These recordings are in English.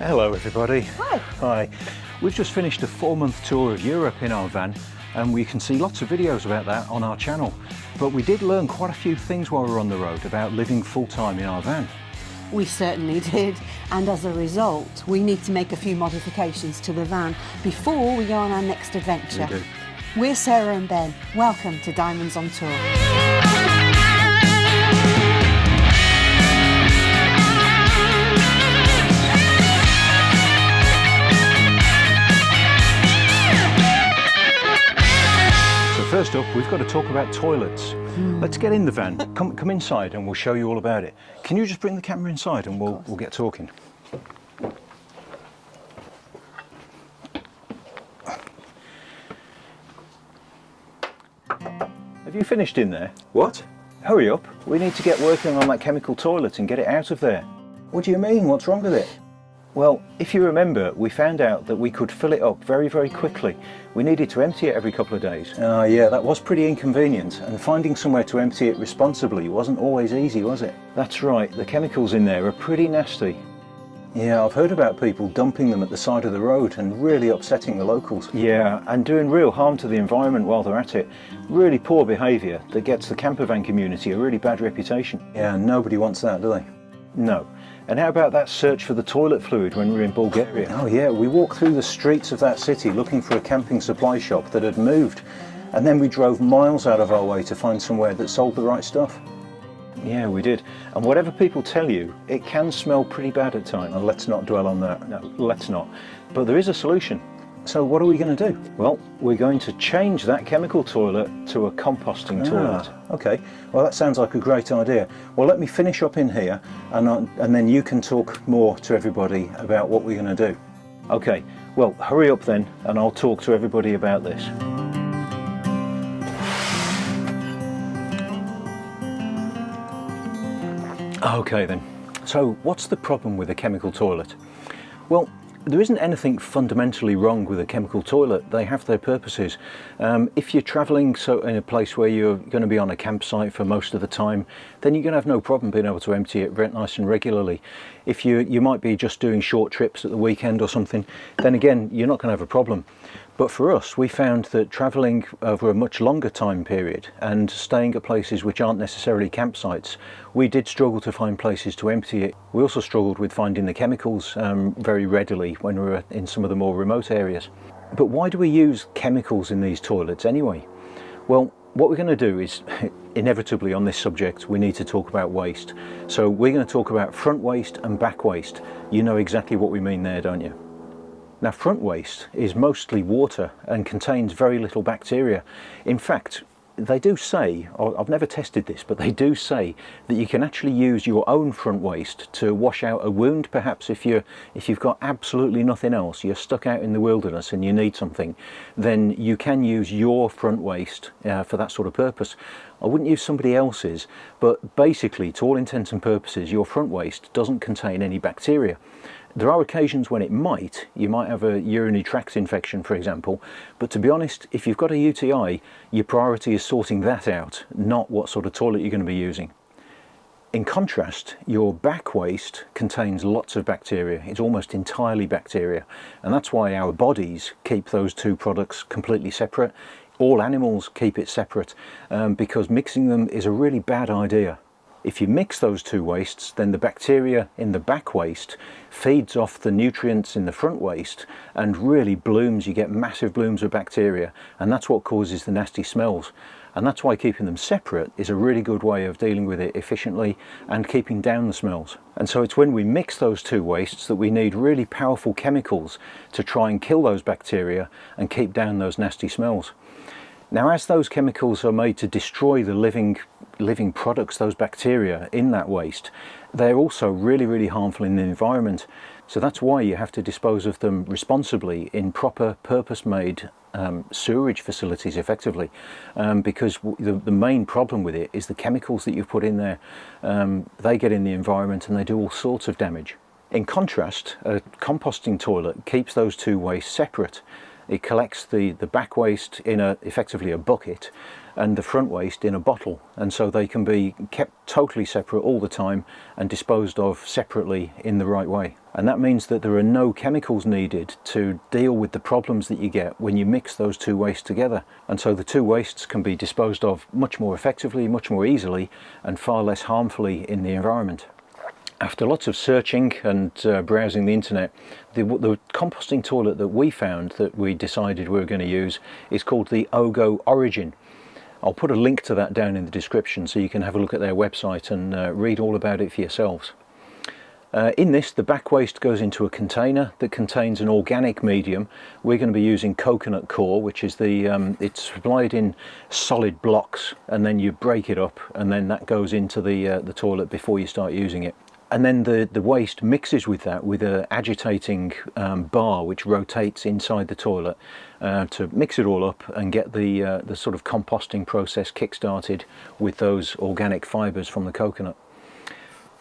Hello everybody. Hi. Hi. We've just finished a 4-month tour of Europe in our van, and we can see lots of videos about that on our channel. But we did learn quite a few things while we were on the road about living full-time in our van. We certainly did, and as a result we need to make a few modifications to the van before we go on our next adventure. We do. We're Sarah and Ben. Welcome to Diamonds on Tour. First up, we've got to talk about toilets. Let's get in the van. Come inside and we'll show you all about it. Can you just bring the camera inside and we'll get talking? Have you finished in there? What? Hurry up. We need to get working on that chemical toilet and get it out of there. What do you mean? What's wrong with it? Well, if you remember, we found out that we could fill it up very, very quickly. We needed to empty it every couple of days. Yeah, that was pretty inconvenient, and finding somewhere to empty it responsibly wasn't always easy, was it? That's right, the chemicals in there are pretty nasty. Yeah, I've heard about people dumping them at the side of the road and really upsetting the locals. Yeah, and doing real harm to the environment while they're at it. Really poor behaviour that gets the campervan community a really bad reputation. Yeah, nobody wants that, do they? No. And how about that search for the toilet fluid when we were in Bulgaria? Oh yeah, we walked through the streets of that city looking for a camping supply shop that had moved. And then we drove miles out of our way to find somewhere that sold the right stuff. Yeah, we did. And whatever people tell you, it can smell pretty bad at times. And let's not dwell on that. No, let's not. But there is a solution. So what are we going to do? Well, we're going to change that chemical toilet to a composting toilet. Okay, well that sounds like a great idea. Well, let me finish up in here and then you can talk more to everybody about what we're going to do. Okay, well hurry up then and I'll talk to everybody about this. Okay then, so what's the problem with a chemical toilet? Well, there isn't anything fundamentally wrong with a chemical toilet. They have their purposes. If you're travelling in a place where you're going to be on a campsite for most of the time, then you're going to have no problem being able to empty it very nice and regularly. If you might be just doing short trips at the weekend or something, then again you're not going to have a problem. But for us, we found that travelling over a much longer time period and staying at places which aren't necessarily campsites, we did struggle to find places to empty it. We also struggled with finding the chemicals very readily when we were in some of the more remote areas. But why do we use chemicals in these toilets anyway? Well, what we're going to do is, inevitably on this subject, we need to talk about waste. So we're going to talk about front waste and back waste. You know exactly what we mean there, don't you? Now, front waste is mostly water and contains very little bacteria. In fact, they do say, I've never tested this, but they do say that you can actually use your own front waste to wash out a wound. Perhaps if you've got absolutely nothing else, you're stuck out in the wilderness and you need something, then you can use your front waste for that sort of purpose. I wouldn't use somebody else's, but basically, to all intents and purposes, your front waste doesn't contain any bacteria. There are occasions when it might. You might have a urinary tract infection, for example, but to be honest, if you've got a UTI, your priority is sorting that out, not what sort of toilet you're going to be using. In contrast, your back waste contains lots of bacteria. It's almost entirely bacteria, and that's why our bodies keep those two products completely separate. All animals keep it separate because mixing them is a really bad idea. If you mix those two wastes, then the bacteria in the back waste feeds off the nutrients in the front waste and really blooms. You get massive blooms of bacteria, and that's what causes the nasty smells. And that's why keeping them separate is a really good way of dealing with it efficiently and keeping down the smells. And so it's when we mix those two wastes that we need really powerful chemicals to try and kill those bacteria and keep down those nasty smells. Now, as those chemicals are made to destroy the living products, those bacteria in that waste, they're also really, really harmful in the environment. So that's why you have to dispose of them responsibly in proper purpose-made sewerage facilities, effectively, because the main problem with it is the chemicals that you've put in there. They get in the environment and they do all sorts of damage. In contrast, a composting toilet keeps those two wastes separate. It collects the back waste in effectively a bucket and the front waste in a bottle, and so they can be kept totally separate all the time and disposed of separately in the right way. And that means that there are no chemicals needed to deal with the problems that you get when you mix those two wastes together. And so the two wastes can be disposed of much more effectively, much more easily, and far less harmfully in the environment. After lots of searching and browsing the internet, the composting toilet that we found, that we decided we were going to use, is called the Ogo Origin. I'll put a link to that down in the description so you can have a look at their website and read all about it for yourselves. In this, the back waste goes into a container that contains an organic medium. We're going to be using coconut coir, which is it's supplied in solid blocks, and then you break it up, and then that goes into the toilet before you start using it. And then the waste mixes with that with an agitating bar which rotates inside the toilet to mix it all up and get the sort of composting process kick-started with those organic fibres from the coconut.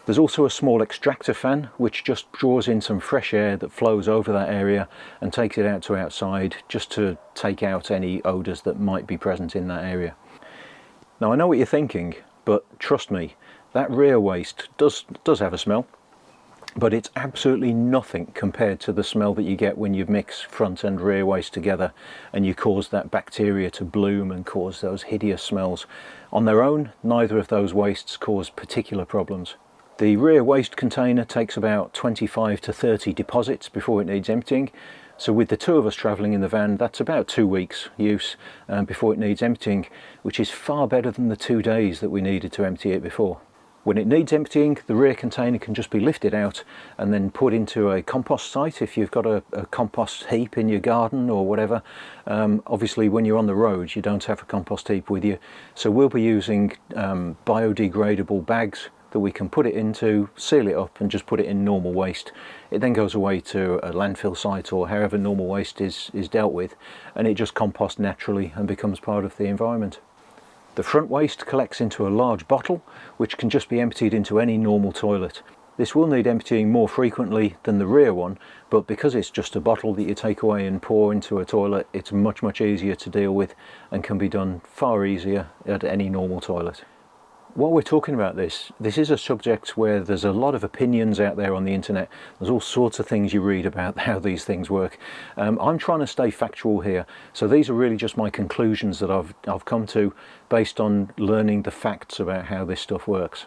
There's also a small extractor fan which just draws in some fresh air that flows over that area and takes it out to outside, just to take out any odours that might be present in that area. Now, I know what you're thinking, but trust me, that rear waste does have a smell, but it's absolutely nothing compared to the smell that you get when you mix front and rear waste together and you cause that bacteria to bloom and cause those hideous smells. On their own, neither of those wastes cause particular problems. The rear waste container takes about 25 to 30 deposits before it needs emptying. So with the two of us travelling in the van, that's about 2 weeks use before it needs emptying, which is far better than the 2 days that we needed to empty it before. When it needs emptying, the rear container can just be lifted out and then put into a compost site if you've got a compost heap in your garden or whatever. Obviously, when you're on the road, you don't have a compost heap with you. So we'll be using biodegradable bags that we can put it into, seal it up and just put it in normal waste. It then goes away to a landfill site or however normal waste is dealt with, and it just composts naturally and becomes part of the environment. The front waste collects into a large bottle which can just be emptied into any normal toilet. This will need emptying more frequently than the rear one, but because it's just a bottle that you take away and pour into a toilet, it's much easier to deal with and can be done far easier at any normal toilet. While we're talking about this is a subject where there's a lot of opinions out there on the internet. There's all sorts of things you read about how these things work. I'm trying to stay factual here, so these are really just my conclusions that I've come to based on learning the facts about how this stuff works.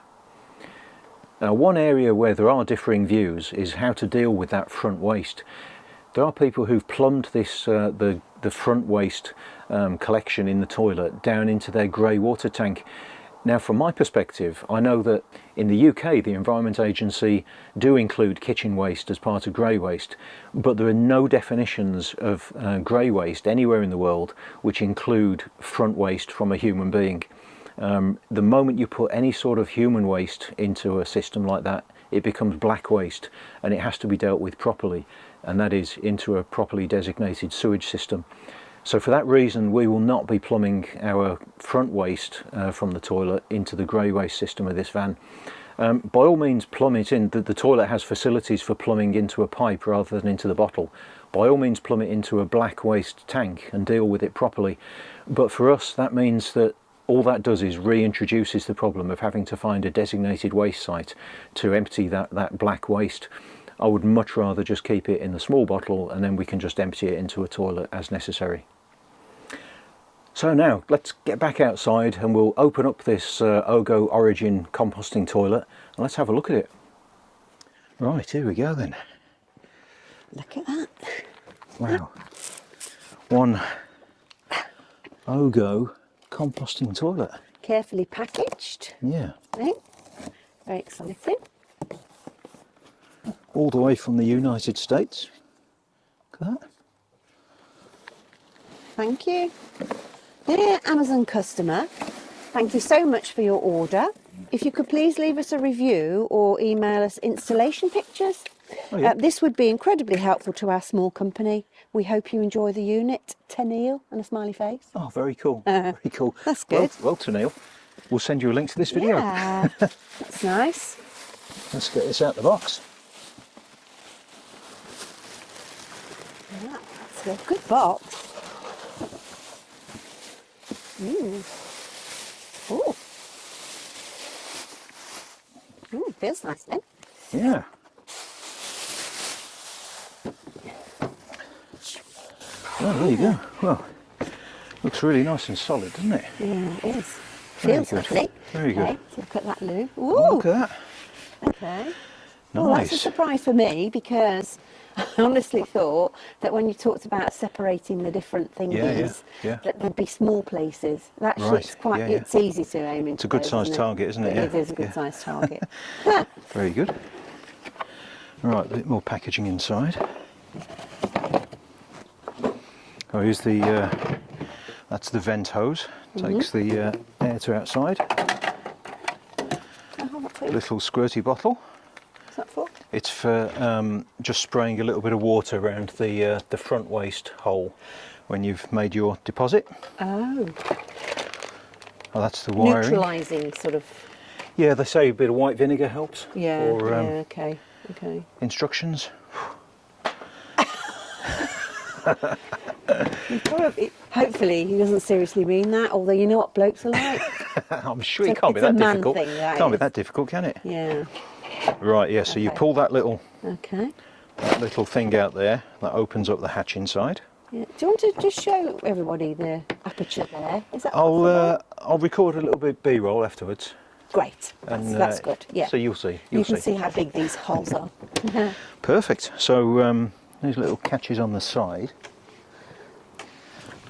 Now, one area where there are differing views is how to deal with that front waste. There are people who've plumbed this the front waste collection in the toilet down into their grey water tank. Now, from my perspective, I know that in the UK, the Environment Agency do include kitchen waste as part of grey waste, but there are no definitions of grey waste anywhere in the world which include front waste from a human being. The moment you put any sort of human waste into a system like that, it becomes black waste and it has to be dealt with properly, and that is into a properly designated sewage system. So for that reason, we will not be plumbing our front waste from the toilet into the grey waste system of this van. By all means, plumb it in. The toilet has facilities for plumbing into a pipe rather than into the bottle. By all means, plumb it into a black waste tank and deal with it properly. But for us, that means that all that does is reintroduces the problem of having to find a designated waste site to empty that black waste. I would much rather just keep it in the small bottle and then we can just empty it into a toilet as necessary. So now let's get back outside and we'll open up this Ogo Origin composting toilet and let's have a look at it. Right, here we go then. Look at that. Wow. One Ogo composting toilet. Carefully packaged. Yeah. Right? Very exciting. All the way from the United States. Look at that. Thank you. Dear Amazon customer, thank you so much for your order. If you could please leave us a review or email us installation pictures. Oh, yeah. This would be incredibly helpful to our small company. We hope you enjoy the unit. Tenille and a smiley face. Oh, very cool. Very cool. That's good. Well, Tanil, we'll send you a link to this video. Yeah, that's nice. Let's get this out the box. That's It's a good box. Ooh. Ooh, feels nice then. Yeah. Well, there you go. Well, looks really nice and solid, doesn't it? Yeah, it is. Very Feels good. lovely. Very Okay, good. so look at that loo. Ooh. Oh, look at that. Okay. Well, that's a Nice. surprise for me because I honestly thought that when you talked about separating the different thingies, yeah. that there'd be small places. That Right, shit's quite, yeah, yeah. it's easy to aim into. It's a good those, sized isn't it? target, isn't it? It Yeah, is a good yeah. sized target. Very good. Right, a bit more packaging inside. Oh, here's the, that's the vent hose. Takes the air to outside. Oh, what's it? Little squirty bottle. What's that for? It's for just spraying a little bit of water around the front waste hole when you've made your deposit. Oh, Oh, that's the wiring. neutralising sort of. Yeah, they say a bit of white vinegar helps. Yeah, Or yeah, okay, okay. instructions. Hopefully he doesn't seriously mean that, although you know what blokes are like. I'm sure it It's a- can't be it's a that man difficult. thing, that Can't be is. that difficult, can it? Yeah, Right, yeah, so you Okay. pull that little okay. thing out there, that opens up the hatch inside. Yeah. Do you want to just show everybody the aperture there? Is that possible? I'll record a little bit B-roll afterwards. Great, that's good, yeah. So you'll see. you can see how big these holes are. Perfect. So these little catches on the side,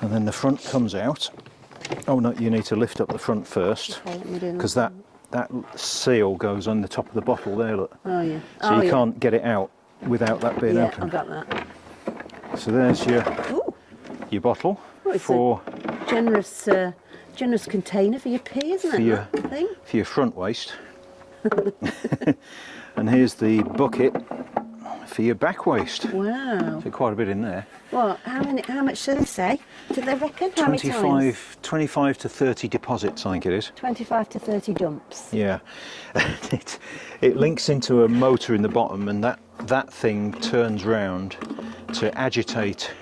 and then the front comes out. Oh no, you need to lift up the front first, Okay, let me do because that seal goes on the top of the bottle there. Look. Oh yeah. So oh, you yeah. can't get it out without that being Yeah, open. I've got that. So there's Ooh, your bottle Oh, it's for generous container for your pee, isn't For it? your- That thing. for your front waste. And here's the bucket for your back waste. Wow. So quite a bit in there. What? How much do they say? Do they reckon? How many times? 25 to 30 deposits, I think it is. 25 to 30 dumps. Yeah. It links into a motor in the bottom, and that thing turns round to agitate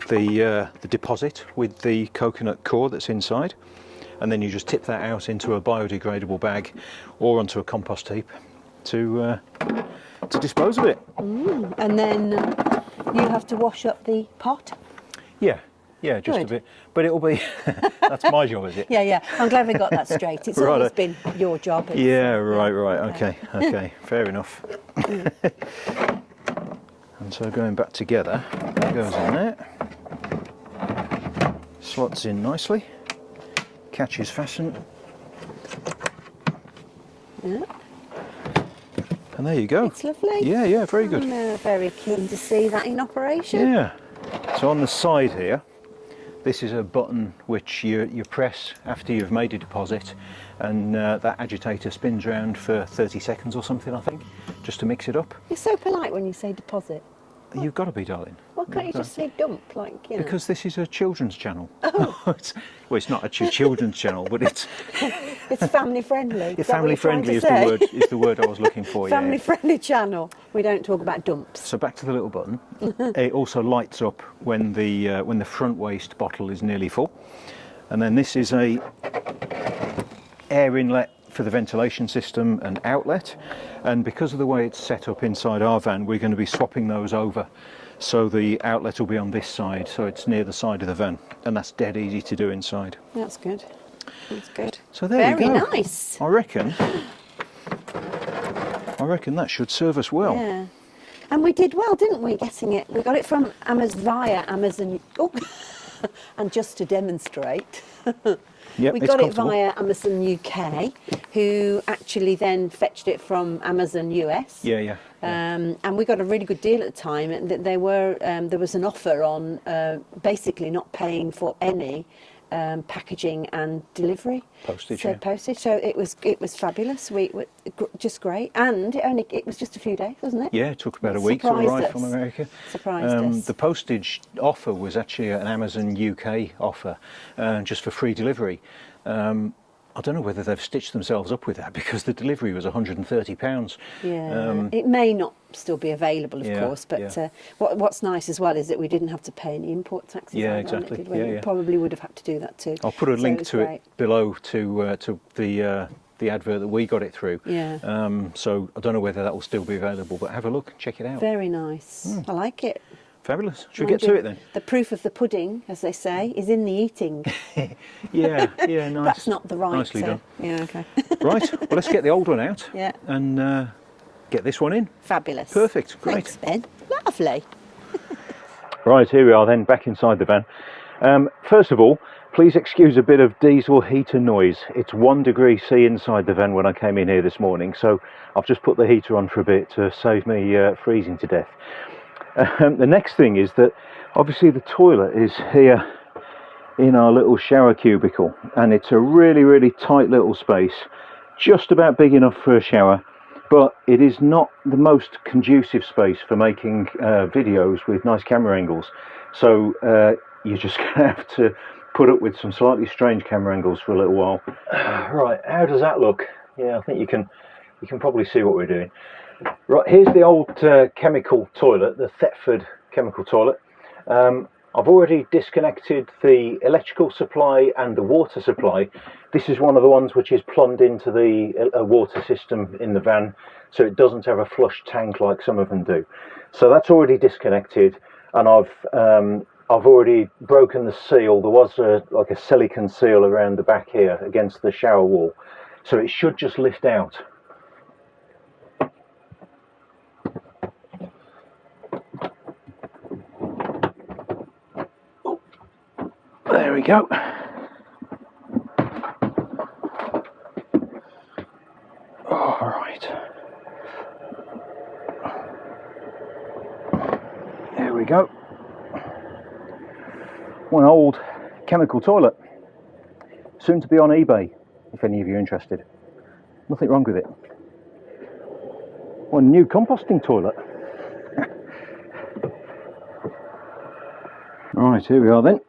the deposit with the coconut core that's inside, and then you just tip that out into a biodegradable bag or onto a compost heap to dispose of it. And then you have to wash up the pot. Yeah, just Good. a bit, but it'll be that's my job, is it? Yeah. I'm glad we got that straight. It's Right. always been your job. It's, Yeah, right, okay, fair enough. And so going back together, that goes in there, slots in nicely, catches fastened, Yeah, and there you go. it's lovely. Yeah, very good. I'm very keen to see that in operation. Yeah. So on the side here, this is a button which you press after you've made a deposit, and that agitator spins around for 30 seconds or something, I think, just to mix it up. You're so polite when you say deposit. You've got to be, darling. Why can't you just say dump? Like, you know. Because this is a children's channel. Well, it's not a children's channel, but it's It's family friendly. Is that what family you're trying friendly to is say? the word I was looking for. Family Yeah. friendly channel. We don't talk about dumps. So back to the little button. It also lights up when the front waste bottle is nearly full, and then this is a air inlet for the ventilation system and outlet. And because of the way it's set up inside our van, we're going to be swapping those over. So the outlet will be on this side, so it's near the side of the van, and that's dead easy to do inside. That's good. That's good. So there you Very go. nice. I reckon that should serve us well. Yeah. And we did well, didn't we, getting it? We got it from via Amazon. Oh. And just to demonstrate, Yep, we it's got it comfortable. via Amazon UK, who actually then fetched it from Amazon US. Yeah. And we got a really good deal at the time. And there was an offer on basically not paying for any packaging and delivery. Postage, So yeah. postage. So it was fabulous. Just great. And it was just a few days, wasn't it? Yeah, it took about a week to Surprised arrive us. from America. Surprised us. The postage offer was actually an Amazon UK offer, just for free delivery. I don't know whether they've stitched themselves up with that, because the delivery was £130. Yeah, it may not still be available, of Yeah, course, but yeah. what's nice as well is that we didn't have to pay any import taxes Yeah, either on exactly. it, did we? Yeah, We yeah. probably would have had to do that too. I'll put a So link was to great. it below to the advert that we got it through. Yeah. So I don't know whether that will still be available, but have a look and check it out. Very nice. I like it. Fabulous. Should we Mind get to you, it then? The proof of the pudding, as they say, is in the eating. Yeah, yeah, nice. That's not the right. Nicely done. Yeah, okay. Right, well, let's get the old one out. Yeah. And get this one in. Fabulous. Perfect, great. Thanks, Ben. Lovely. Right, here we are then, back inside the van. First of all, please excuse a bit of diesel heater noise. It's 1 degree C inside the van when I came in here this morning, so I've just put the heater on for a bit to save me freezing to death. The next thing is that obviously the toilet is here in our little shower cubicle, and it's a really tight little space, just about big enough for a shower, but it is not the most conducive space for making videos with nice camera angles. So you're just going to have to put up with some slightly strange camera angles for a little while. Right, how does that look? Yeah, I think you can probably see what we're doing. Right, here's the old chemical toilet, the Thetford chemical toilet. I've already disconnected the electrical supply and the water supply. This is one of the ones which is plumbed into the water system in the van, so it doesn't have a flush tank like some of them do. So that's already disconnected, and I've already broken the seal. There was like a silicone seal around the back here against the shower wall, so it should just lift out. There we go. All right. There we go. One old chemical toilet, soon to be on eBay, if any of you are interested. Nothing wrong with it. One new composting toilet. Right, here we are then,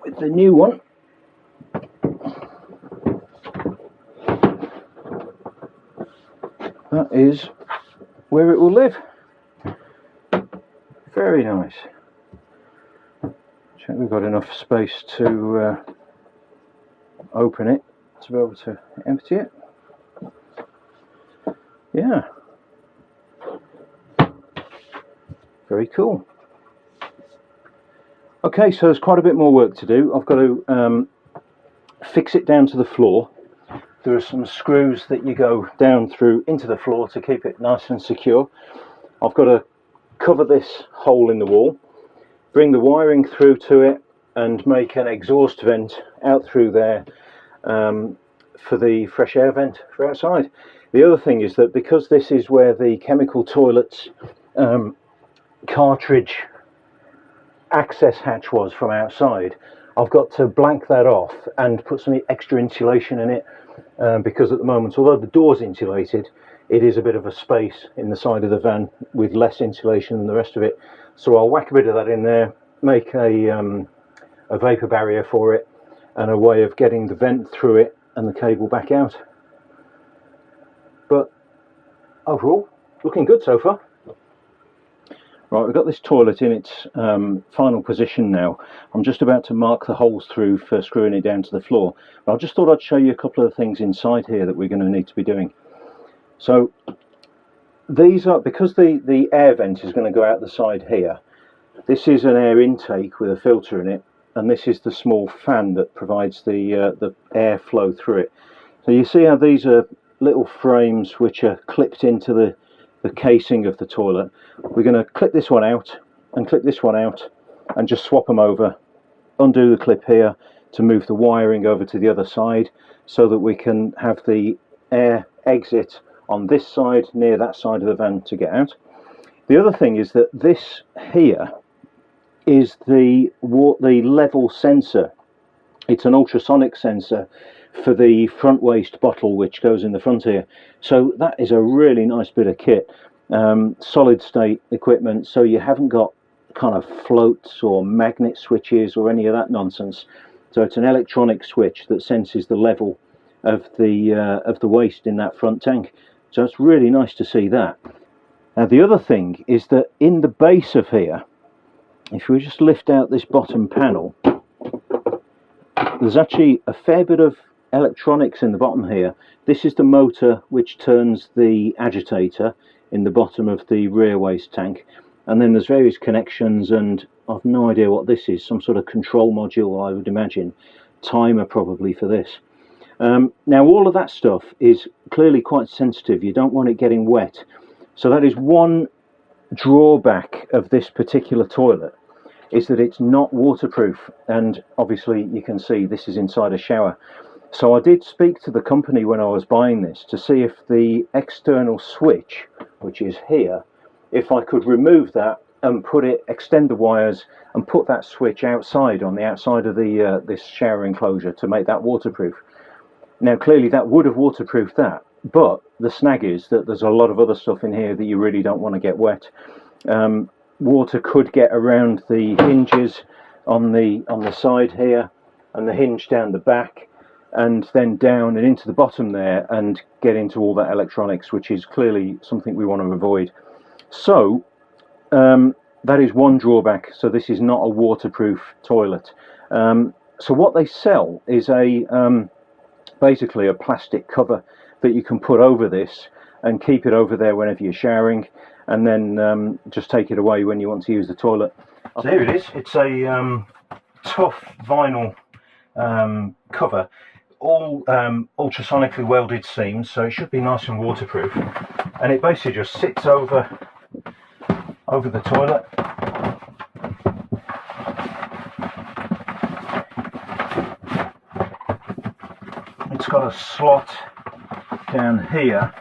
with the new one. That is where it will live. Very nice. Check we've got enough space to open it to be able to empty it. Yeah. Very cool. Okay, so there's quite a bit more work to do. I've got to fix it down to the floor. There are some screws that you go down through into the floor to keep it nice and secure. I've got to cover this hole in the wall, bring the wiring through to it, and make an exhaust vent out through there for the fresh air vent for outside. The other thing is that because this is where the chemical toilet's cartridge access hatch was from outside, I've got to blank that off and put some extra insulation in it, because at the moment, although the door's insulated, it is a bit of a space in the side of the van with less insulation than the rest of it. So I'll whack a bit of that in there, make a vapor barrier for it, and a way of getting the vent through it and the cable back out. But overall, looking good so far. Right, we've got this toilet in its final position now. I'm just about to mark the holes through for screwing it down to the floor. But I just thought I'd show you a couple of things inside here that we're going to need to be doing. So these are, because the air vent is going to go out the side here, this is an air intake with a filter in it, and this is the small fan that provides the air flow through it. So you see how these are little frames which are clipped into the casing of the toilet. We're going to clip this one out and clip this one out and just swap them over, undo the clip here to move the wiring over to the other side so that we can have the air exit on this side near that side of the van to get out. The other thing is that this here is the level sensor. It's an ultrasonic sensor for the front waste bottle which goes in the front here. So that is a really nice bit of kit. Solid state equipment, so you haven't got kind of floats or magnet switches or any of that nonsense. So it's an electronic switch that senses the level of the waste in that front tank. So it's really nice to see that. Now the other thing is that in the base of here, if we just lift out this bottom panel, there's actually a fair bit of electronics in the bottom here. This is the motor which turns the agitator in the bottom of the rear waste tank, and then there's various connections, and I've no idea what this is, some sort of control module I would imagine, timer probably for this. Now all of that stuff is clearly quite sensitive, you don't want it getting wet, so that is one drawback of this particular toilet, is that it's not waterproof. And obviously you can see this is inside a shower. So I did speak to the company when I was buying this to see if the external switch, which is here, if I could remove that and extend the wires and put that switch outside, on the outside of the this shower enclosure, to make that waterproof. Now clearly that would have waterproofed that, but the snag is that there's a lot of other stuff in here that you really don't want to get wet. Water could get around the hinges on the side here, and the hinge down the back, and then down and into the bottom there, and get into all that electronics, which is clearly something we want to avoid. So that is one drawback. So this is not a waterproof toilet. So what they sell is basically a plastic cover that you can put over this and keep it over there whenever you're showering, and then just take it away when you want to use the toilet. So here it is. It's a tough vinyl cover, all ultrasonically welded seams, so it should be nice and waterproof, and it basically just sits over the toilet. It's got a slot down here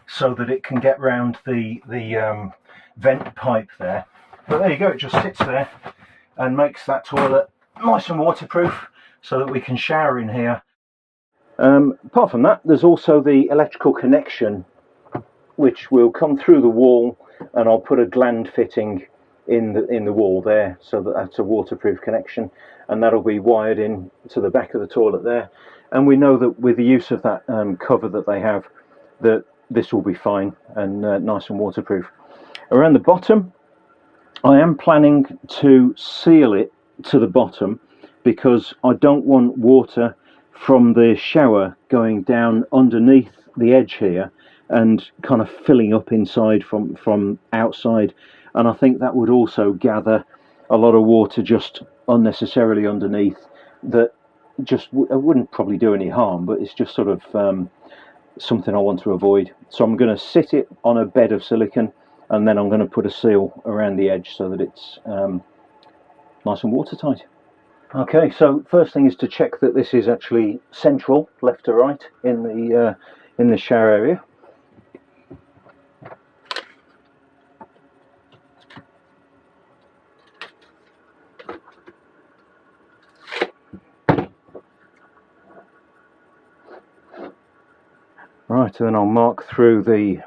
so that it can get round the vent pipe there. But there you go, it just sits there and makes that toilet nice and waterproof so that we can shower in here. Apart from that, there's also the electrical connection, which will come through the wall, and I'll put a gland fitting in the wall there, so that's a waterproof connection, and that'll be wired in to the back of the toilet there. And we know that with the use of that cover that they have, that this will be fine and nice and waterproof. Around the bottom, I am planning to seal it to the bottom, because I don't want water from the shower going down underneath the edge here and kind of filling up inside from outside, and I think that would also gather a lot of water just unnecessarily underneath, that just wouldn't probably do any harm, but it's just sort of something I want to avoid. So I'm going to sit it on a bed of silicone, and then I'm going to put a seal around the edge so that it's nice and watertight. Okay, so first thing is to check that this is actually central, left to right, in the shower area. Right, and then I'll mark through the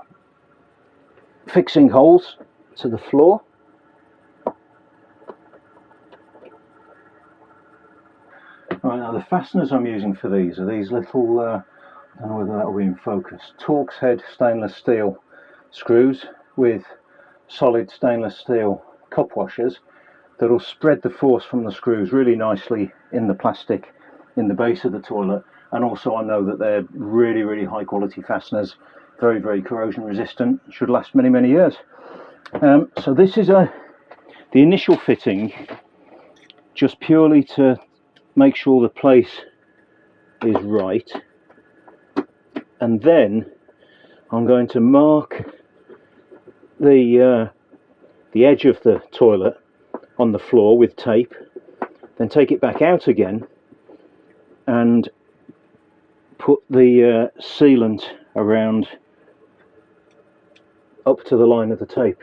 fixing holes to the floor. Right, now the fasteners I'm using for these are these little, I don't know whether that will be in focus, Torx head stainless steel screws with solid stainless steel cup washers that will spread the force from the screws really nicely in the plastic in the base of the toilet. And also I know that they're really, really high quality fasteners, very, very corrosion resistant, should last many, many years. So this is the initial fitting, just purely to make sure the place is right, and then I'm going to mark the edge of the toilet on the floor with tape, then take it back out again and put the sealant around up to the line of the tape.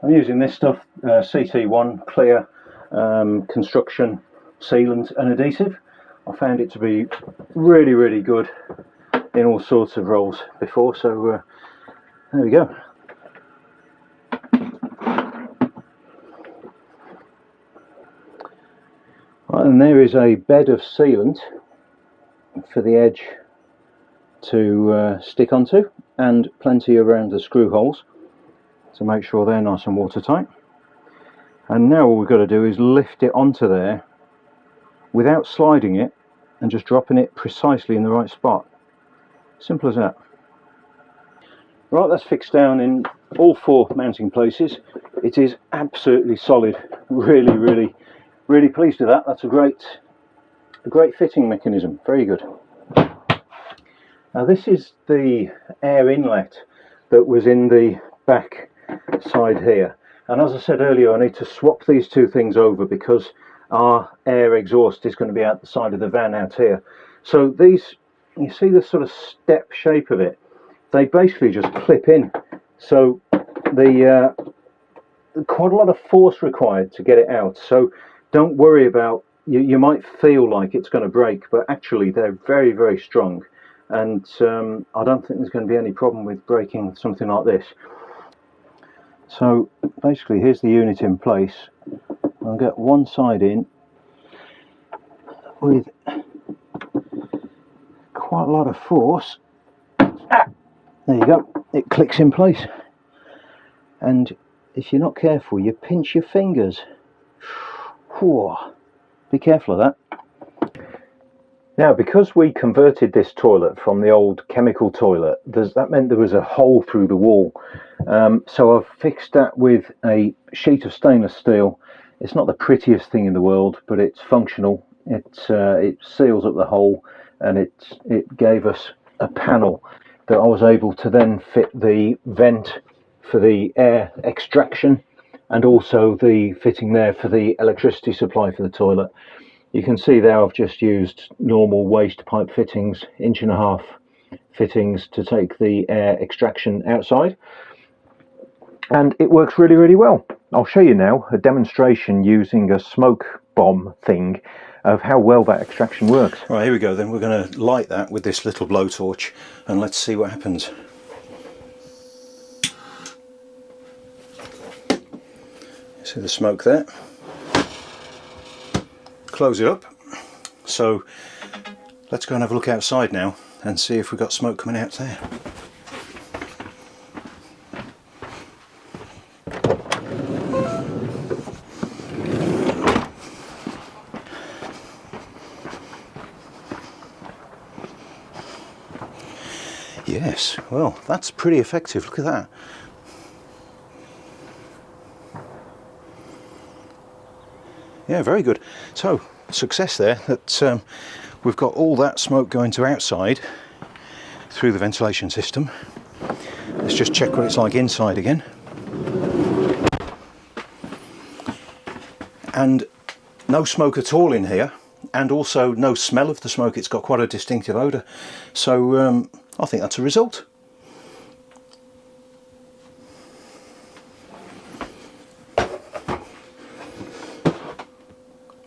I'm using this stuff, CT1 clear construction sealant and adhesive. I found it to be really, really good in all sorts of roles before, so there we go. Right, and there is a bed of sealant for the edge to stick onto, and plenty around the screw holes to make sure they're nice and watertight. And now all we've got to do is lift it onto there without sliding it and just dropping it precisely in the right spot. Simple as that. Right, that's fixed down in all 4 mounting places. It is absolutely solid. Really pleased with that. That's a great fitting mechanism. Very good. Now this is the air inlet that was in the back side here, and as I said earlier, I need to swap these 2 things over because our air exhaust is going to be out the side of the van out here. So these, you see the sort of step shape of it, they basically just clip in, so the quite a lot of force required to get it out. So don't worry about, you might feel like it's going to break, but actually they're very strong, and I don't think there's going to be any problem with breaking something like this. So basically here's the unit in place. I'll get one side in with quite a lot of force. There you go, it clicks in place, and if you're not careful you pinch your fingers. Whew. Be careful of that. Now, because we converted this toilet from the old chemical toilet, that meant there was a hole through the wall. So I've fixed that with a sheet of stainless steel. It's not the prettiest thing in the world, but it's functional. It seals up the hole, and it gave us a panel that I was able to then fit the vent for the air extraction, and also the fitting there for the electricity supply for the toilet. You can see there I've just used normal waste pipe fittings, 1.5 inch fittings to take the air extraction outside, and it works really well. I'll show you now a demonstration using a smoke bomb thing of how well that extraction works. Right, here we go then. We're going to light that with this little blowtorch and let's see what happens. See the smoke there? Close it up. So let's go and have a look outside now and see if we've got smoke coming out there. Yes, well, that's pretty effective. Look at that. Yeah, very good. So, success there, that we've got all that smoke going to outside through the ventilation system. Let's just check what it's like inside again. And no smoke at all in here, and also no smell of the smoke. It's got quite a distinctive odour. So I think that's a result.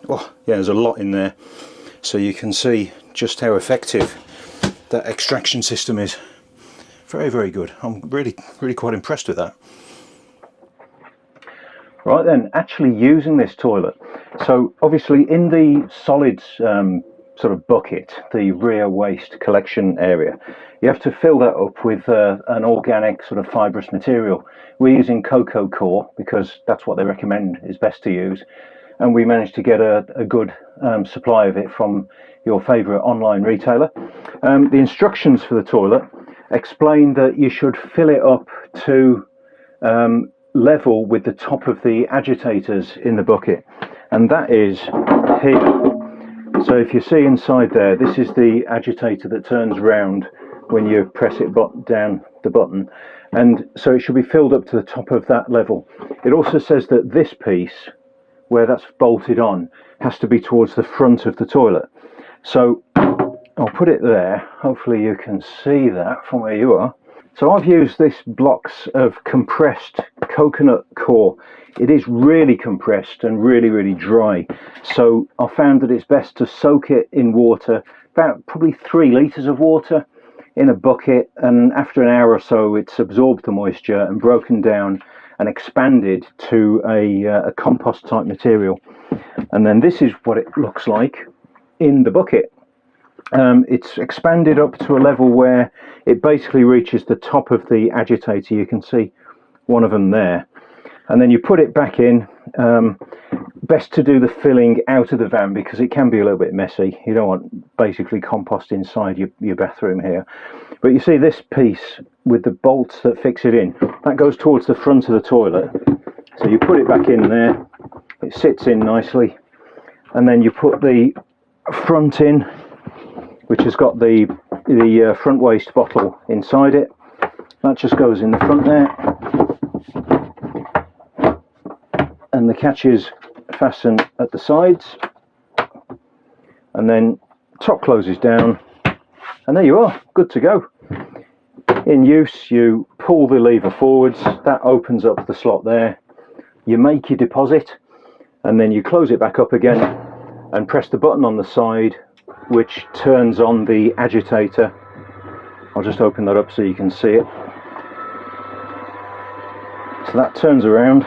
Oh, yeah, there's a lot in there, so you can see just how effective that extraction system is. Very good. I'm really quite impressed with that. Right then, actually using this toilet. So obviously in the solids sort of bucket, the rear waste collection area, you have to fill that up with an organic sort of fibrous material. We're using cocoa core because that's what they recommend is best to use, and we managed to get a good supply of it from your favourite online retailer. The instructions for the toilet explain that you should fill it up to level with the top of the agitators in the bucket, and that is here. So if you see inside there, this is the agitator that turns round when you press it down the button, and so it should be filled up to the top of that level. It also says that this piece, where that's bolted on, has to be towards the front of the toilet. So I'll put it there. Hopefully you can see that from where you are. So I've used this blocks of compressed coconut core. It is really compressed and really dry. So I found that it's best to soak it in water, about probably 3 litres of water in a bucket, and after an hour or so it's absorbed the moisture and broken down, and expanded to a compost type material. And then this is what it looks like in the bucket. It's expanded up to a level where it basically reaches the top of the agitator. You can see one of them there. And then you put it back in. Best to do the filling out of the van because it can be a little bit messy. You don't want basically compost inside your bathroom here. But you see this piece with the bolts that fix it in, that goes towards the front of the toilet. So you put it back in there, it sits in nicely, and then you put the front in, which has got the front waste bottle inside it. That just goes in the front there, and the catches fasten at the sides, and then top closes down, and there you are, good to go. In use, you pull the lever forwards, that opens up the slot there, you make your deposit, and then you close it back up again and press the button on the side which turns on the agitator. I'll just open that up so you can see it. So that turns around,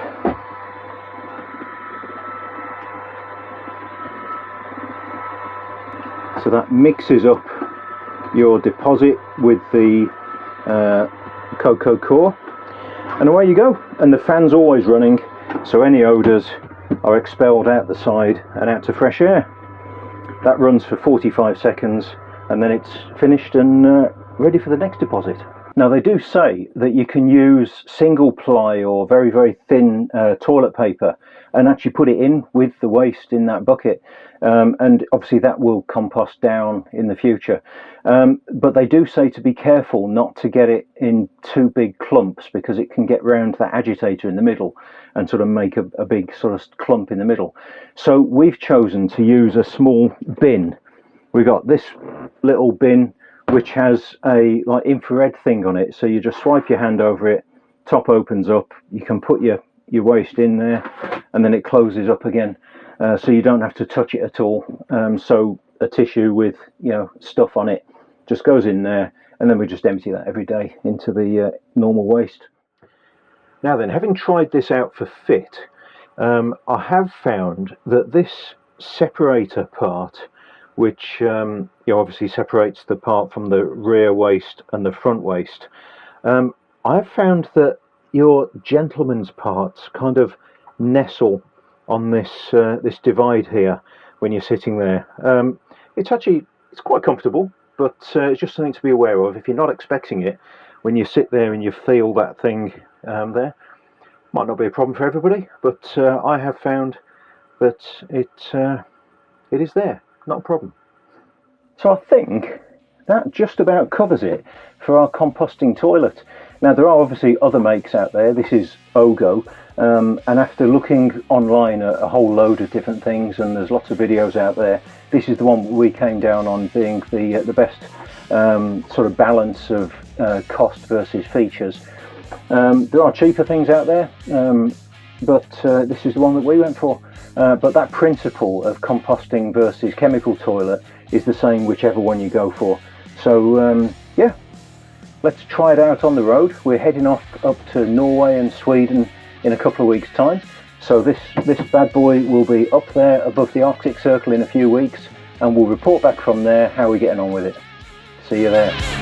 so that mixes up your deposit with the cocoa core, and away you go. And the fan's always running, so any odours are expelled out the side and out to fresh air. That runs for 45 seconds and then it's finished and ready for the next deposit. Now they do say that you can use single ply or very, very thin toilet paper and actually put it in with the waste in that bucket, and obviously that will compost down in the future. But they do say to be careful not to get it in too big clumps because it can get round that agitator in the middle and sort of make a big sort of clump in the middle. So we've chosen to use a small bin. We've got this little bin which has a like infrared thing on it, so you just swipe your hand over it, top opens up, you can put your waste in there, and then it closes up again, so you don't have to touch it at all. So a tissue with stuff on it just goes in there, and then we just empty that every day into the normal waste. Now then, having tried this out for fit, I have found that this separator part, which obviously separates the part from the rear waste and the front waste, I've found that your gentleman's parts kind of nestle on this this divide here when you're sitting there. It's quite comfortable, but it's just something to be aware of if you're not expecting it. When you sit there and you feel that thing there, might not be a problem for everybody, but I have found that it is there, not a problem. So I think that just about covers it for our composting toilet. Now there are obviously other makes out there. This is Ogo, and after looking online a whole load of different things, and there's lots of videos out there, this is the one we came down on being the best sort of balance of cost versus features. There are cheaper things out there, but this is the one that we went for. But that principle of composting versus chemical toilet is the same whichever one you go for. So yeah, let's try it out on the road. We're heading off up to Norway and Sweden in a couple of weeks' time. So this bad boy will be up there above the Arctic Circle in a few weeks, and we'll report back from there how we're getting on with it. See you there.